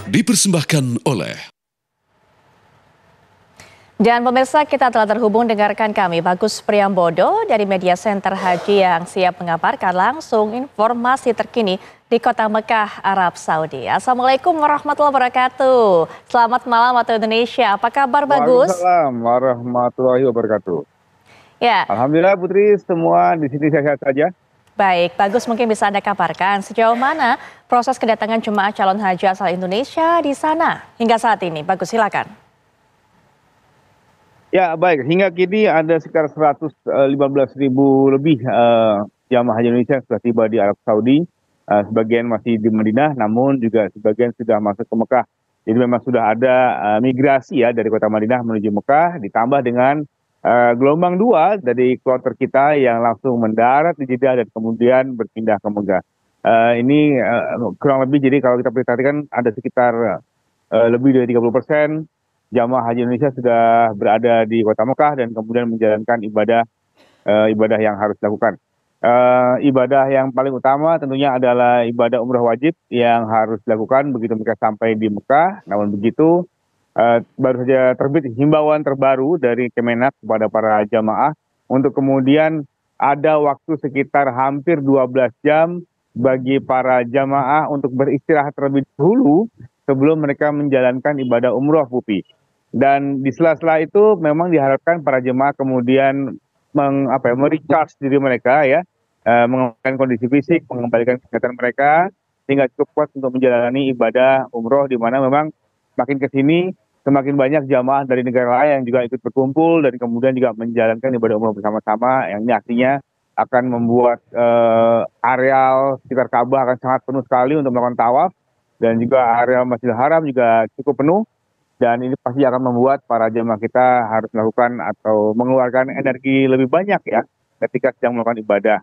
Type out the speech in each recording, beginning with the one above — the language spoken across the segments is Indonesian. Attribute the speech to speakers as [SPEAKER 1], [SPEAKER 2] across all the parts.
[SPEAKER 1] Dipersembahkan oleh.
[SPEAKER 2] Dan pemirsa, kita telah terhubung dengarkan kami Bagus Priambodo dari Media Center Haji yang siap mengabarkan langsung informasi terkini di Kota Mekah, Arab Saudi. Assalamualaikum warahmatullahi wabarakatuh. Selamat malam waktu Indonesia. Apa kabar Bagus?
[SPEAKER 3] Waalaikumsalam warahmatullahi wabarakatuh.
[SPEAKER 2] Ya.
[SPEAKER 3] Alhamdulillah Putri, semua di sini sehat saja.
[SPEAKER 2] Baik, Bagus, mungkin bisa Anda kabarkan sejauh mana proses kedatangan jemaah calon haji asal Indonesia di sana hingga saat ini. Bagus, silakan.
[SPEAKER 3] Ya baik, hingga kini ada sekitar 115.000 lebih jamaah haji Indonesia yang sudah tiba di Arab Saudi. Sebagian masih di Madinah, namun juga sebagian sudah masuk ke Mekah. Jadi memang sudah ada migrasi ya dari kota Madinah menuju Mekah, ditambah dengan gelombang 2 dari kloter kita yang langsung mendarat di Jeddah dan kemudian berpindah ke Mekah. Ini kurang lebih, jadi kalau kita perhatikan ada sekitar lebih dari 30% jamaah haji Indonesia sudah berada di kota Mekah dan kemudian menjalankan ibadah yang harus dilakukan. Ibadah yang paling utama tentunya adalah ibadah umrah wajib yang harus dilakukan begitu mereka sampai di Mekah. Namun begitu, baru saja terbit himbauan terbaru dari Kemenak kepada para jamaah untuk kemudian ada waktu sekitar hampir 12 jam bagi para jamaah untuk beristirahat terlebih dahulu sebelum mereka menjalankan ibadah umroh, Pupi. Dan di sela-sela itu memang diharapkan para jemaah kemudian merecharge diri mereka ya, mengembalikan kondisi fisik, mengembalikan kesehatan mereka sehingga cukup kuat untuk menjalani ibadah umroh, di mana memang makin ke sini semakin banyak jamaah dari negara lain yang juga ikut berkumpul dan kemudian juga menjalankan ibadah umroh bersama-sama, yang ini artinya akan membuat areal sekitar Ka'bah akan sangat penuh sekali untuk melakukan tawaf, dan juga areal Masjidil Haram juga cukup penuh. Dan ini pasti akan membuat para jemaah kita harus melakukan atau mengeluarkan energi lebih banyak ya ketika sedang melakukan ibadah.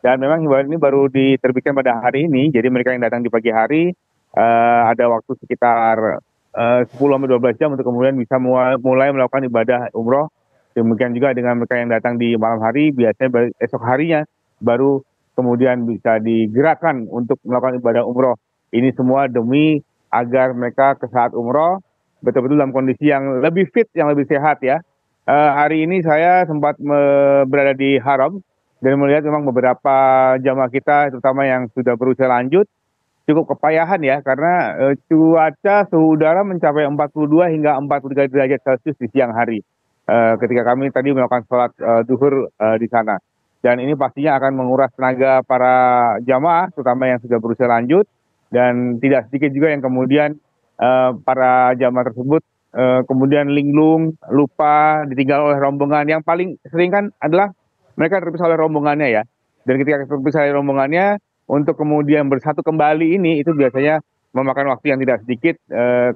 [SPEAKER 3] Dan memang ibadah ini baru diterbitkan pada hari ini, jadi mereka yang datang di pagi hari ada waktu sekitar 10-12 jam untuk kemudian bisa mulai melakukan ibadah umroh. Demikian juga dengan mereka yang datang di malam hari, biasanya esok harinya baru kemudian bisa digerakkan untuk melakukan ibadah umroh. Ini semua demi agar mereka ke saat umroh betul-betul dalam kondisi yang lebih fit, yang lebih sehat ya. Hari ini saya sempat berada di Haram dan melihat memang beberapa jamaah kita, terutama yang sudah berusia lanjut, cukup kepayahan ya, karena cuaca suhu udara mencapai 42 hingga 43 derajat Celcius di siang hari. Ketika kami tadi melakukan sholat duhur di sana. Dan ini pastinya akan menguras tenaga para jamaah, terutama yang sudah berusia lanjut, dan tidak sedikit juga yang kemudian para jamaah tersebut kemudian linglung, lupa, ditinggal oleh rombongan. Yang paling sering kan adalah mereka terpisah oleh rombongannya ya. Dan ketika terpisah oleh rombongannya, untuk kemudian bersatu kembali ini itu biasanya memakan waktu yang tidak sedikit,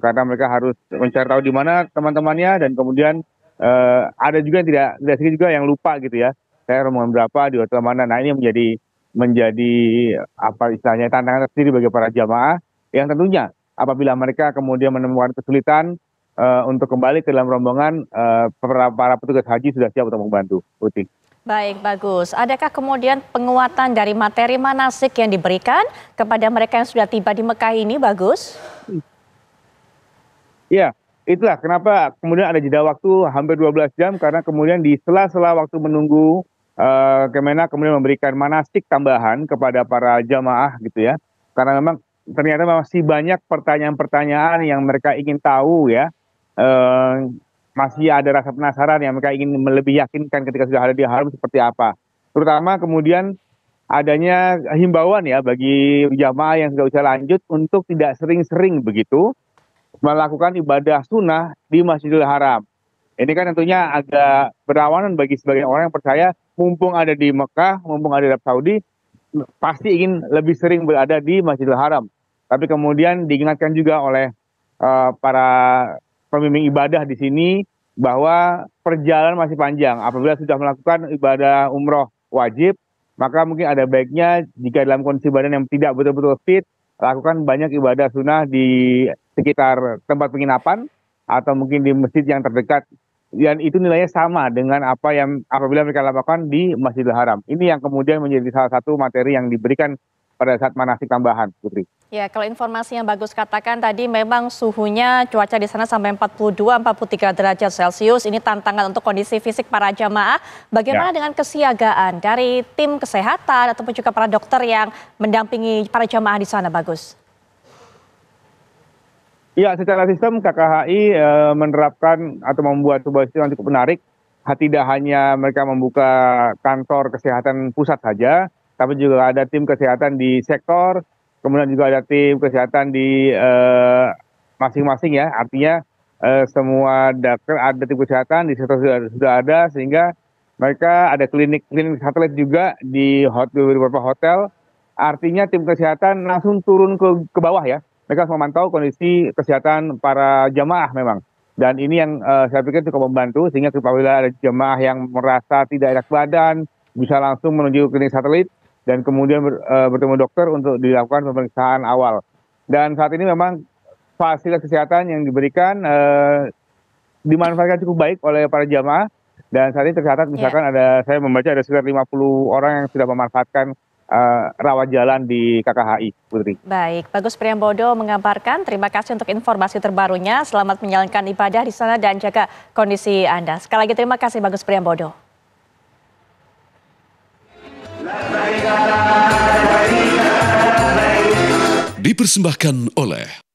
[SPEAKER 3] karena mereka harus mencari tahu di mana teman-temannya, dan kemudian ada juga yang tidak sedikit juga yang lupa gitu ya. Saya rombongan berapa, di hotel mana. Nah ini menjadi apa istilahnya tantangan tersendiri bagi para jamaah yang tentunya apabila mereka kemudian menemukan kesulitan untuk kembali ke dalam rombongan, para petugas haji sudah siap untuk membantu. Putih.
[SPEAKER 2] Baik, Bagus. Adakah kemudian penguatan dari materi manasik yang diberikan kepada mereka yang sudah tiba di Mekah ini, Bagus?
[SPEAKER 3] Ya, itulah kenapa kemudian ada jeda waktu hampir 12 jam, karena kemudian di sela-sela waktu menunggu, Kemenak kemudian memberikan manasik tambahan kepada para jamaah gitu ya. Karena memang ternyata masih banyak pertanyaan-pertanyaan yang mereka ingin tahu ya. Masih ada rasa penasaran yang mereka ingin lebih yakinkan ketika sudah ada di Haram seperti apa. Terutama kemudian adanya himbauan ya bagi jamaah yang sudah usia lanjut untuk tidak sering-sering begitu melakukan ibadah sunnah di Masjidil Haram. Ini kan tentunya agak berlawanan bagi sebagian orang yang percaya mumpung ada di Mekah, mumpung ada di Arab Saudi, pasti ingin lebih sering berada di Masjidil Haram. Tapi kemudian diingatkan juga oleh para pembimbing ibadah di sini bahwa perjalanan masih panjang. Apabila sudah melakukan ibadah umroh wajib, maka mungkin ada baiknya jika dalam kondisi badan yang tidak betul-betul fit, lakukan banyak ibadah sunnah di sekitar tempat penginapan atau mungkin di masjid yang terdekat. Dan itu nilainya sama dengan apa yang apabila mereka lakukan di Masjidil Haram. Ini yang kemudian menjadi salah satu materi yang diberikan pada saat manasik tambahan, Putri.
[SPEAKER 2] Ya, kalau informasi yang bagus katakan tadi memang suhunya cuaca di sana sampai 42-43 derajat Celcius. Ini tantangan untuk kondisi fisik para jamaah. Bagaimana dengan kesiagaan dari tim kesehatan ataupun juga para dokter yang mendampingi para jamaah di sana, Bagus?
[SPEAKER 3] Ya, secara sistem KKHI menerapkan atau membuat sebuah sistem yang cukup menarik. Tidak hanya mereka membuka kantor kesehatan pusat saja, tapi juga ada tim kesehatan di sektor. Kemudian juga ada tim kesehatan di masing-masing ya, artinya semua dokter ada tim kesehatan di sektor sudah ada, sehingga mereka ada klinik satelit juga di beberapa hotel. Artinya tim kesehatan langsung turun ke bawah ya, mereka harus memantau kondisi kesehatan para jamaah memang. Dan ini yang saya pikir cukup membantu, sehingga apabila ada jamaah yang merasa tidak enak badan, bisa langsung menuju klinik satelit, dan kemudian bertemu dokter untuk dilakukan pemeriksaan awal. Dan saat ini memang fasilitas kesehatan yang diberikan dimanfaatkan cukup baik oleh para jamaah. Dan saat ini tercatat misalkan saya membaca ada sekitar 50 orang yang sudah memanfaatkan rawat jalan di KKHI, Putri.
[SPEAKER 2] Baik, Bagus Priambodo mengabarkan. Terima kasih untuk informasi terbarunya. Selamat menjalankan ibadah di sana dan jaga kondisi Anda. Sekali lagi terima kasih Bagus Priambodo.
[SPEAKER 1] Dipersembahkan oleh